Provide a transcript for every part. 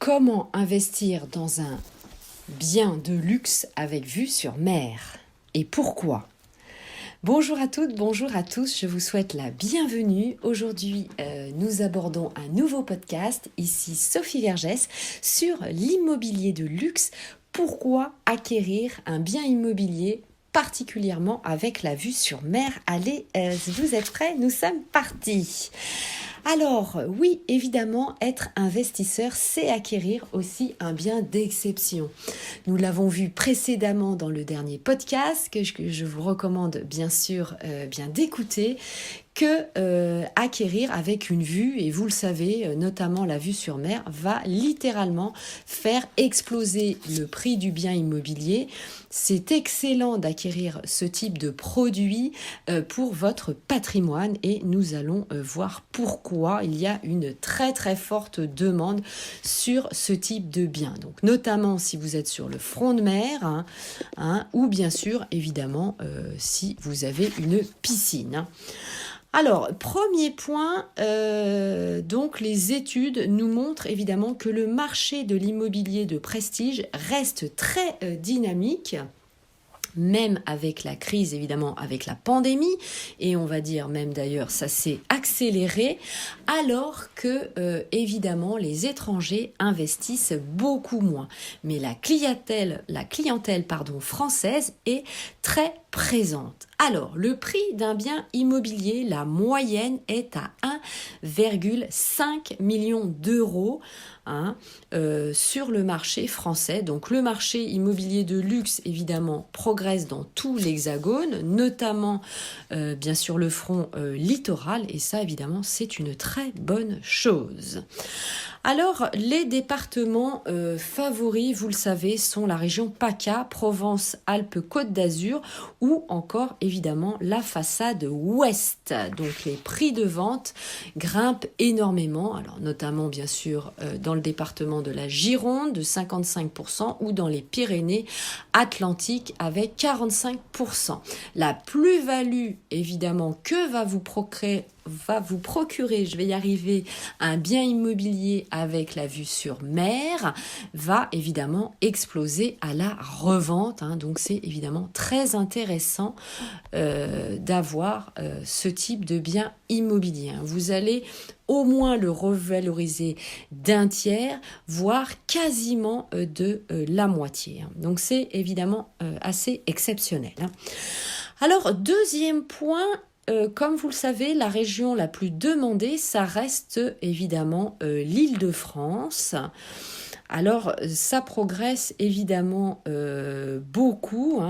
Comment investir dans un bien de luxe avec vue sur mer? Et pourquoi? Bonjour à toutes, bonjour à tous, je vous souhaite la bienvenue. Aujourd'hui, nous abordons un nouveau podcast, ici Sophie Vergès, sur l'immobilier de luxe. Pourquoi acquérir un bien immobilier particulièrement avec la vue sur mer? Allez, vous êtes prêts? Nous sommes partis. Alors, oui, évidemment, être investisseur, c'est acquérir aussi un bien d'exception. Nous l'avons vu précédemment dans le dernier podcast, que je vous recommande bien sûr bien d'écouter, que acquérir avec une vue, et vous le savez, notamment la vue sur mer, va littéralement faire exploser le prix du bien immobilier. C'est excellent d'acquérir ce type de produit pour votre patrimoine et nous allons voir pourquoi il y a une très très forte demande sur ce type de bien. Donc notamment si vous êtes sur le front de mer ou bien sûr évidemment si vous avez une piscine. Alors, premier point, donc les études nous montrent évidemment que le marché de l'immobilier de prestige reste très dynamique, même avec la crise, évidemment, avec la pandémie, et on va dire même d'ailleurs ça s'est accéléré, alors que évidemment les étrangers investissent beaucoup moins. Mais la clientèle française est très présente. Alors, le prix d'un bien immobilier, la moyenne est à 1,5 million d'euros sur le marché français. Donc, le marché immobilier de luxe, évidemment, progresse dans tout l'Hexagone, notamment, bien sûr, le front littoral. Et ça, évidemment, c'est une très bonne chose. Alors, les départements favoris, vous le savez, sont la région PACA, Provence-Alpes-Côte d'Azur, ou encore, évidemment, la façade ouest. Donc, les prix de vente grimpent énormément, alors notamment, bien sûr, dans le département de la Gironde, de 55%, ou dans les Pyrénées-Atlantiques, avec 45%. La plus-value, évidemment, que va vous procurer, je vais y arriver, un bien immobilier avec la vue sur mer, va évidemment exploser à la revente. Donc c'est évidemment très intéressant d'avoir ce type de bien immobilier. Vous allez au moins le revaloriser d'un tiers, voire quasiment de la moitié. Donc c'est évidemment assez exceptionnel. Alors, deuxième point, comme vous le savez, la région la plus demandée, ça reste évidemment l'Île-de-France. Alors, ça progresse évidemment beaucoup.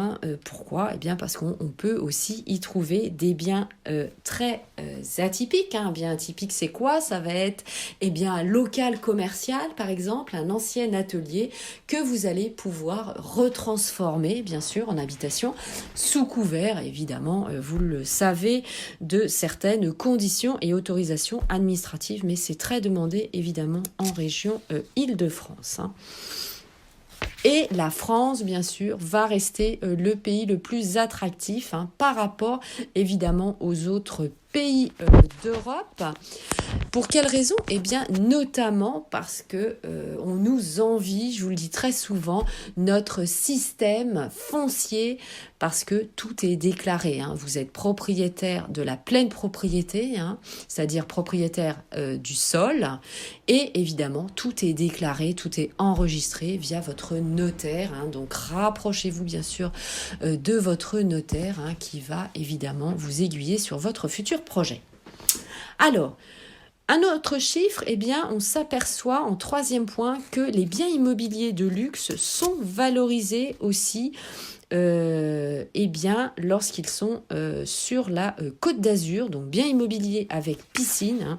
Pourquoi ? Eh bien, parce qu'on peut aussi y trouver des biens très atypiques. Un bien atypique, c'est quoi ? Ça va être un local commercial, par exemple, un ancien atelier que vous allez pouvoir retransformer, bien sûr, en habitation, sous couvert, évidemment, vous le savez, de certaines conditions et autorisations administratives, mais c'est très demandé, évidemment, en région Île-de-France. Et la France, bien sûr, va rester le pays le plus attractif par rapport, évidemment, aux autres pays d'Europe. Pour quelles raisons ? Eh bien, notamment parce que on nous envie, je vous le dis très souvent, notre système foncier, parce que tout est déclaré. Vous êtes propriétaire de la pleine propriété, c'est-à-dire propriétaire du sol, et évidemment, tout est déclaré, tout est enregistré via votre notaire. Donc, rapprochez-vous bien sûr de votre notaire qui va évidemment vous aiguiller sur votre futur projet. Alors, un autre chiffre, on s'aperçoit en troisième point que les biens immobiliers de luxe sont valorisés aussi lorsqu'ils sont sur la Côte d'Azur, donc biens immobiliers avec piscine.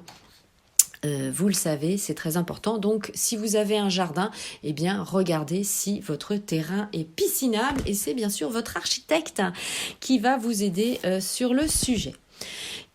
Vous le savez, c'est très important. Donc, si vous avez un jardin, regardez si votre terrain est piscinable et c'est bien sûr votre architecte qui va vous aider sur le sujet.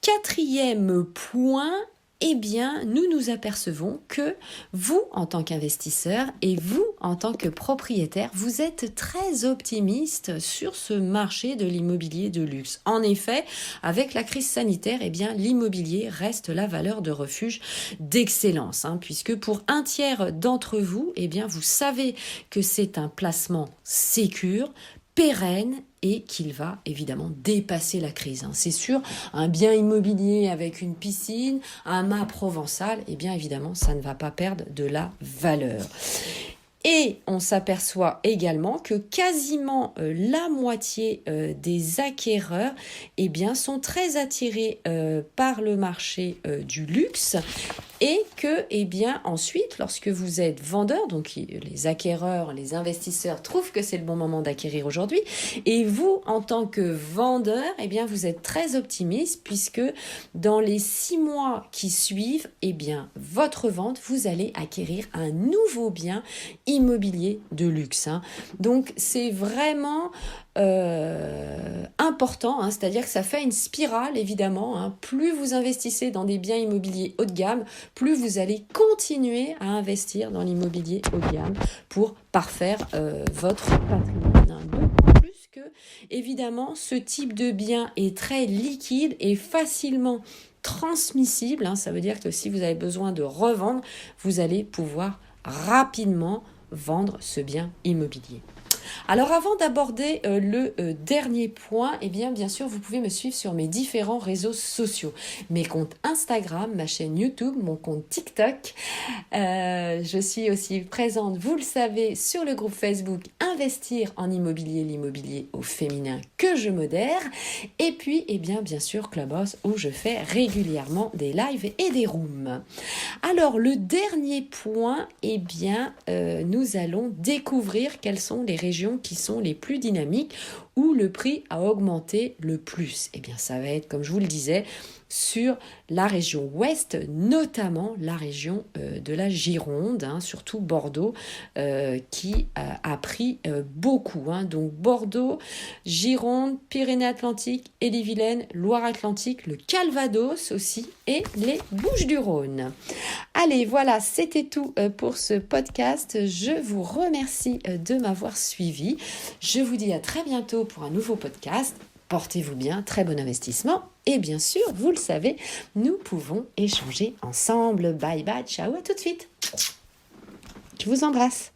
Quatrième point, eh bien, nous nous apercevons que vous, en tant qu'investisseur, et vous, en tant que propriétaire, vous êtes très optimiste sur ce marché de l'immobilier de luxe. En effet, avec la crise sanitaire, eh bien, l'immobilier reste la valeur de refuge d'excellence, puisque pour un tiers d'entre vous, eh bien, vous savez que c'est un placement sécure, pérenne et qu'il va évidemment dépasser la crise. C'est sûr, un bien immobilier avec une piscine, un mât provençal, eh bien évidemment, ça ne va pas perdre de la valeur. Et on s'aperçoit également que quasiment la moitié des acquéreurs eh bien, sont très attirés par le marché du luxe et que eh bien, ensuite, lorsque vous êtes vendeur, donc les acquéreurs, les investisseurs trouvent que c'est le bon moment d'acquérir aujourd'hui et vous, en tant que vendeur, eh bien, vous êtes très optimiste puisque dans les 6 mois qui suivent, eh bien, votre vente, vous allez acquérir un nouveau bien immobilier de luxe. Donc, c'est vraiment important, c'est-à-dire que ça fait une spirale, évidemment. Plus vous investissez dans des biens immobiliers haut de gamme, plus vous allez continuer à investir dans l'immobilier haut de gamme pour parfaire votre patrimoine. D'autant plus que, évidemment, ce type de bien est très liquide et facilement transmissible. Ça veut dire que si vous avez besoin de revendre, vous allez pouvoir rapidement vendre ce bien immobilier. Alors avant d'aborder le dernier point, eh bien sûr vous pouvez me suivre sur mes différents réseaux sociaux. Mes comptes Instagram, ma chaîne YouTube, mon compte TikTok. Je suis aussi présente, vous le savez, sur le groupe Facebook Investir en immobilier, l'immobilier au féminin que je modère. Et puis, bien sûr, Clubhouse où je fais régulièrement des lives et des rooms. Alors le dernier point, nous allons découvrir quelles sont les régions qui sont les plus dynamiques où le prix a augmenté le plus. Ça va être, comme je vous le disais, sur la région ouest, notamment la région de la Gironde, surtout Bordeaux, qui a pris beaucoup. Donc Bordeaux, Gironde, Pyrénées-Atlantiques, Ille-et-Vilaine, Loire-Atlantique, le Calvados aussi et les Bouches-du-Rhône. Allez, voilà, c'était tout pour ce podcast. Je vous remercie de m'avoir suivi. Je vous dis à très bientôt pour un nouveau podcast. Portez-vous bien, très bon investissement. Et bien sûr, vous le savez, nous pouvons échanger ensemble. Bye bye, ciao, à tout de suite. Je vous embrasse.